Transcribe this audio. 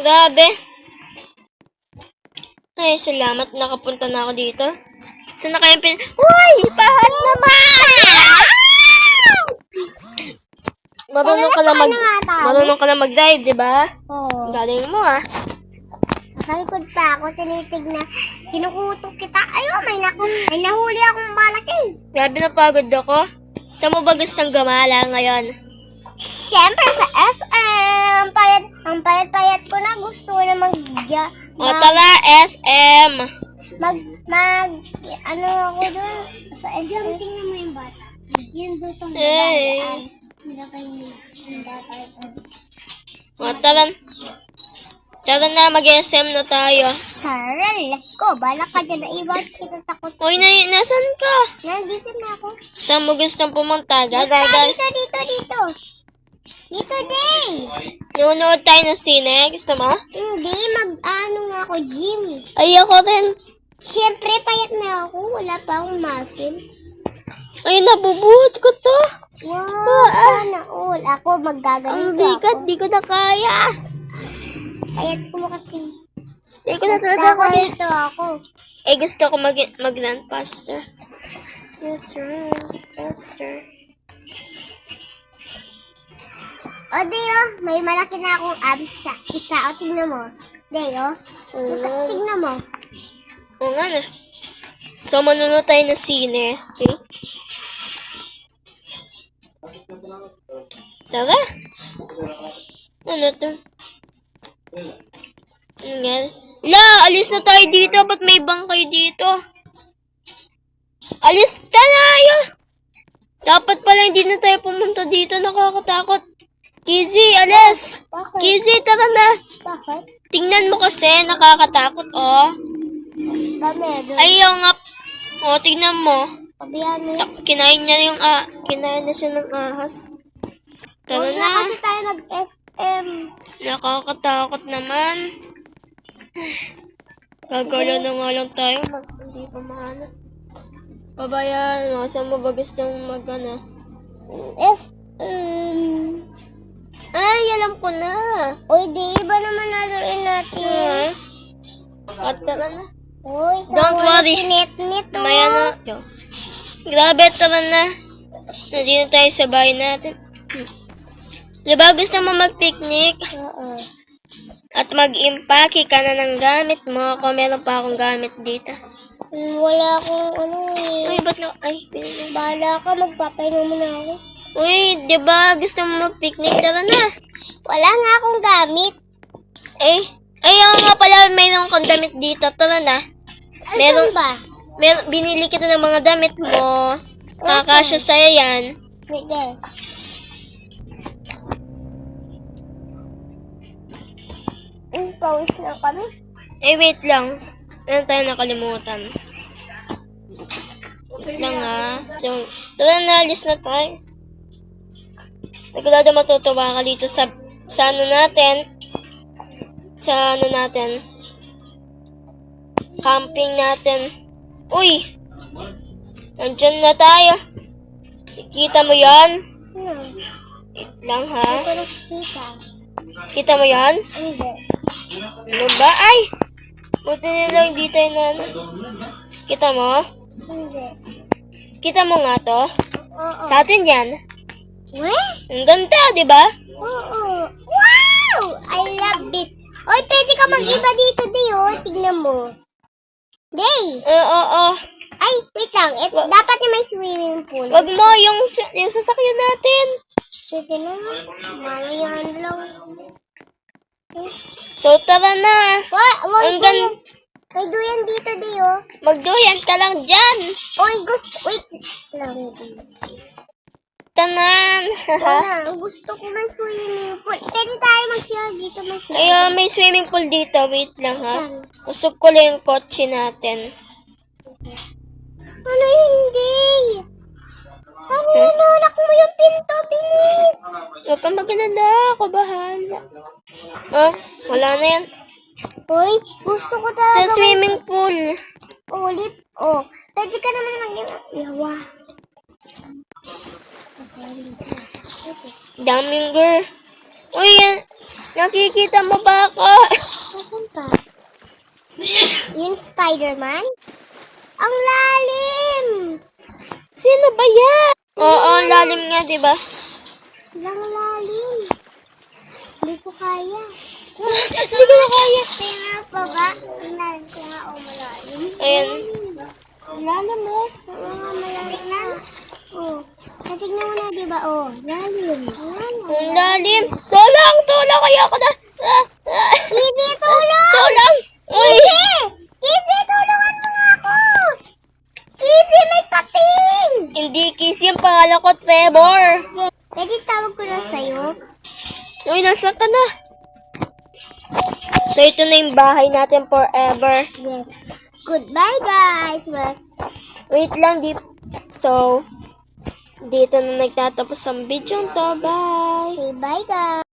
Grabe. Ay, salamat. Nakapunta na ako dito. Saan na kayong Uy! Pahat naman! Marunong ka na mag-dive, di ba? Oo. Galing mo, ah. Sa likod pa ako, tinitignan. Kinukutok kita. Ayun, may nahuli akong malaki. Grabe na pagod ako. Saan mo ba gustong gumala ngayon? Siyempre sa SM. Ang payat-payat ko na. Gusto ko na O tara, SM. ano ako doon? Sa SM. Tingnan mo yung bata. Yun doon itong Hey. yung bata ito. O tara. Tara na, mag-SM na tayo. Tara, let's go. Bala ka dyan na iwan. Kita takot. Uy, nasan ka? Nandito na ako. Saan mo gustong pumunta? Dito. Dito, Day. Nunood tayo ng sine. Gusto mo? Hindi, nga ako, gym. Ay, ako rin. Siyempre, payat na ako. Wala pa akong muscle. Ay, nabubuhat ko to. Wow, sana all. Ako, Ang maggaganito bigat, ako. di ko na kaya. Payat ko kasi. Di ko na Basta talaga ako kaya. dito ako. Eh, gusto ko mag-run faster. Yes, run faster. O, Deo, may malaki na akong abs sa isa. O, tignan mo. Deo, tignan mo. Oo nga na. So, manunod tayo ng sine. Okay? Tara. Ano to? La, alis na tayo dito. Ba't may bangkay dito? Alis tayo! Dapat pala hindi na tayo pumunta dito. Nakakatakot. Kizzy, alis! Bakit? Kizzy, tara na! Bakit? Tingnan mo kasi, nakakatakot, oh. Bamedo. Ayaw nga. Oh, tingnan mo. Pabiyan mo. Kinain na siya ng ahas. Tara Huwag na. kasi tayo nag-SM. Nakakatakot naman. Gagala na nga lang tayo. Hindi pa maano. Babayan mo. Saan mo ba gustong mag-ano? SM. Ay, alam ko na. Uy, di iba naman naluin natin. At tara na. Uy, Don't worry. Nit-nit Maya na. Grabe, tara na. Nandito tayo sa bahay natin. Diba gusto mo mag-picnic? Oo. At mag-impake ka na ng gamit mo. Kung meron pa akong gamit dito. Wala akong Uy, ba't na? Ay, pinili. Bahala ka, magpapahinga muna ako. Uy, diba gusto mo mag-picnic? Tara na. Wala nga akong gamit. Ayaw nga pala, mayroon kang damit dito. Tara na. Meron ba? Binili kita ng mga damit mo. Kakasya sa'yo yan. Sige. Pause na kami. Wait lang. Meron tayo nakalimutan. Wait lang ha. Tara na, alis na tayo. Sigurado matutuwa ka dito sa ano natin. Sa ano natin. Camping natin. Uy! Nandyan na tayo. Kita mo yan? Wait lang ha. Hindi ko nakikita. Kita mo yan? Hindi. Ano ba? Ay! Buti nila hindi tayo na ano. Kita mo? Hindi. Kita mo nga to? Oo. Sa atin yan. Ang ganda, di ba? Oo. Wow! I love it. Oy, pwede ka mag-iba dito, Day, oh. Tignan mo. Day! Oo. Ay, wait lang. Dapat na may swimming pool. Wag mo, yung sasakyan natin. Sige na. Mamayan lang. So, tara na. Ang ganda. May duyan dito, Day, oh. Magduyan ka lang dyan. Oy, wait lang. Tanan. Wala, gusto ko may swimming pool. Pwede tayo mag-share dito, Ay, may swimming pool dito. Wait lang ha. Usog ko lang yung kotse natin. Ano hindi? Ano nalak mo yung pinto, bilis? Huwag kang mag-alala. Ako bahala. Oh, wala na yan. Uy, gusto ko Sa talaga. swimming pool. Ulit. Oh, pwede ka naman yawa. Daming girl. Uy, yan. Nakikita mo ba ako? Saan pa? Yung Spider-Man? Ang lalim! Sino ba yan? Oo, ang lalim nga, di ba? Ang lalim. Hindi ko kaya. Hindi ko na kaya. Tingnan pa ba? Tingnan ko nga o malalim. Ayan. Lalim mo. Oo nga, malalim na. Oh. Natignan mo na, di ba? Oh, lalim. Ang lalim. Tulong! Tulong! Kaya ako na. Hindi, tulong! Tulong! Uy! Kisi, tulungan mo nga ako! Kisi, may pating! Hindi kiss yung pangalan ko, Trevor. Pwede tawag ko na sa'yo? Uy, nasa ka na? So, ito na yung bahay natin forever. Yes. Goodbye, guys. Wait lang, So, dito na nagtatapos ang video to. Bye! Say bye, guys.